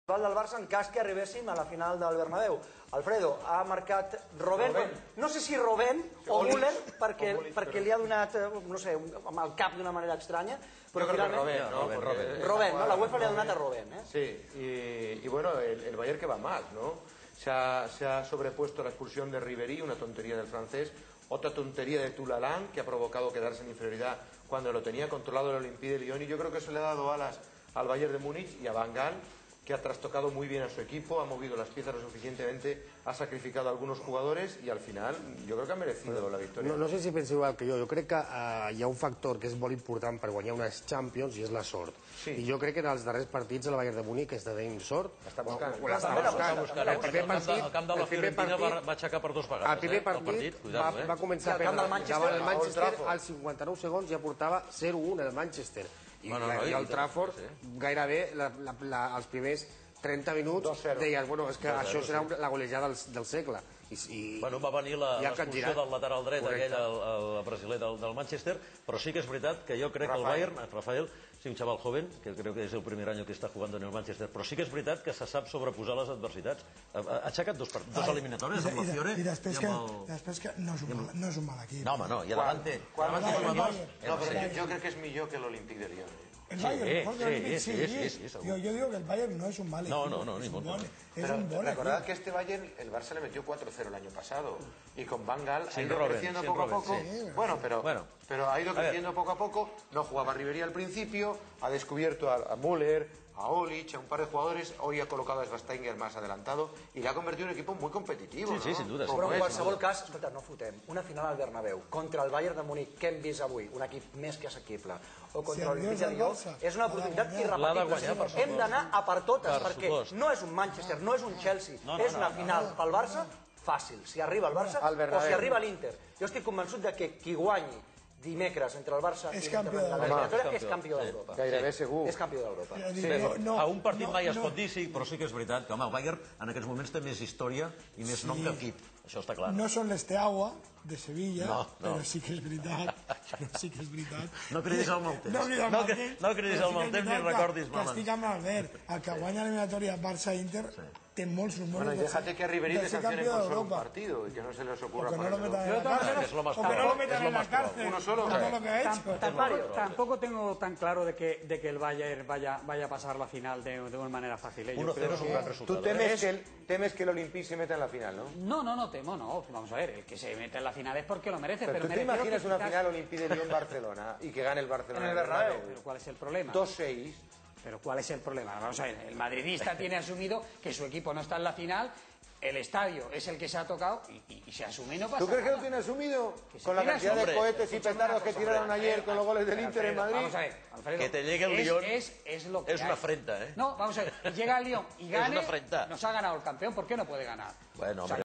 del Barça en cas que arribéssim a la final del Bernabéu. Alfredo, ha marcat Robben, no sé si Robben o Müller, perquè li ha donat, no sé, amb el cap d'una manera estranya, però finalment... Robben, ¿no? La UEFA le ha donat a Robben, ¿eh? Sí, y bueno, el Bayern que va mal, ¿no? Se ha sobrepuesto la expulsión de Ribéry, una tontería del francés, otra tontería de Toulalan, que ha provocado quedarse en inferioridad cuando lo tenía controlado el Olympique de Lyon, y yo creo que eso le ha dado alas al Bayern de Múnich y a Van Gaal, que ha trastocado muy bien a su equipo, ha movido las piezas lo suficientemente, ha sacrificado a algunos jugadores y al final jo crec que ha merecido la victòria. No sé si penseu igual que jo crec que hi ha un factor que és molt important per guanyar unes Champions i és la sort. I jo crec que en els darrers partits el Bayern de Múnich està tenint sort. Està buscant. El camp de la Fiorentina va aixecar per dues vegades. El primer partit va començar a perdre davant el Manchester als 59 segons ja portava 0-1 el Manchester. I el Trafford gairebé els primers 30 minuts deies, bueno, és que això serà la golejada del segle. Va venir l'expulsió del lateral dret, aquell, el brasiler del Manchester, però sí que és veritat que jo crec que el Bayern, Rafael, sí, un chaval joven, que creo que es el primer año que está jugando en el Manchester, però sí que és veritat que se sap sobreposar les adversitats. Ha aixecat dos eliminatòries amb la Fiore i després que no és un mal equip. No, home, no, i davant té. No, però jo crec que és millor que l'Olympique de Lyon. El Bayern, mejor que el Olympique, sí. Yo digo que el Bayern no es un mal equipo. No, ni mucho. Es un buen equipo. Recordad que este Bayern, el Barça le metió 4-0 el año pasado. Y con Van Gaal ha ido creciendo poco a poco. Bueno, pero ha ido creciendo poco a poco. No jugaba Ribéry al principio. Ha descubierto a Müller, a Olic, a un par de jugadores. Hoy ha colocado a Schweinsteiger más adelantado. Y le ha convertido en un equipo muy competitivo. Sí, sin duda. Però en qualsevol cas, escolta, no fotem. Una final al Bernabéu contra el Bayern de Múnich, que hem vist avui, un equip més que assequible, o contra l'Olympique de Lyon, és una oportunitat irrepetible. Hem d'anar a per totes, perquè no és un Manchester, no és un Chelsea, és una final pel Barça fàcil, si arriba el Barça o si arriba l'Inter. Jo estic convençut que qui guanyi dimecres entre el Barça i l'Inter és campió d'Europa. Gairebé segur. És campió d'Europa. A un partit mai es pot dir, sí, però sí que és veritat que el Bayern en aquests moments té més història i més nom que equip. Això està clar. No són l'Esteaua de Sevilla, però sí que és veritat. No cridis al mal temps. No cridis al mal temps ni recordis mal. Que estic amb Albert. El que guanya l'eliminatòria Barça-Inter té molts rumors. Bueno, y déjate que Ribéry le sancione por solo un partido y que no se les ocurra para el o que no lo metan en la cárcel. Uno solo. Tampoco tengo tan claro de que el Bayern vaya a pasar la final de una manera fácil. 1-0 es un gran resultado. Tú temes que el Olympique se meta en la final, ¿no? No temo, no. Vamos a ver, el que se mete en la final es porque lo merece. Pero tú te imaginas una final Olympique de Lyon-Barcelona y que gane el Barcelona en el Bernabéu. Pero ¿cuál es el problema? 2-6. Pero ¿cuál es el problema? Vamos a ver, el madridista tiene asumido que su equipo no está en la final, el estadio es el que se ha tocado y se asume y no pasa nada. ¿Tú crees que lo tiene asumido? Con la cantidad de cohetes y petardos que tiraron ayer con los goles del Inter en Madrid. Vamos a ver, Alfredo, que te llegue el Lyon es lo que es una afrenta, ¿eh? No, vamos a ver, llega el Lyon y gane, nos ha ganado el campeón, ¿por qué no puede ganar? Bueno,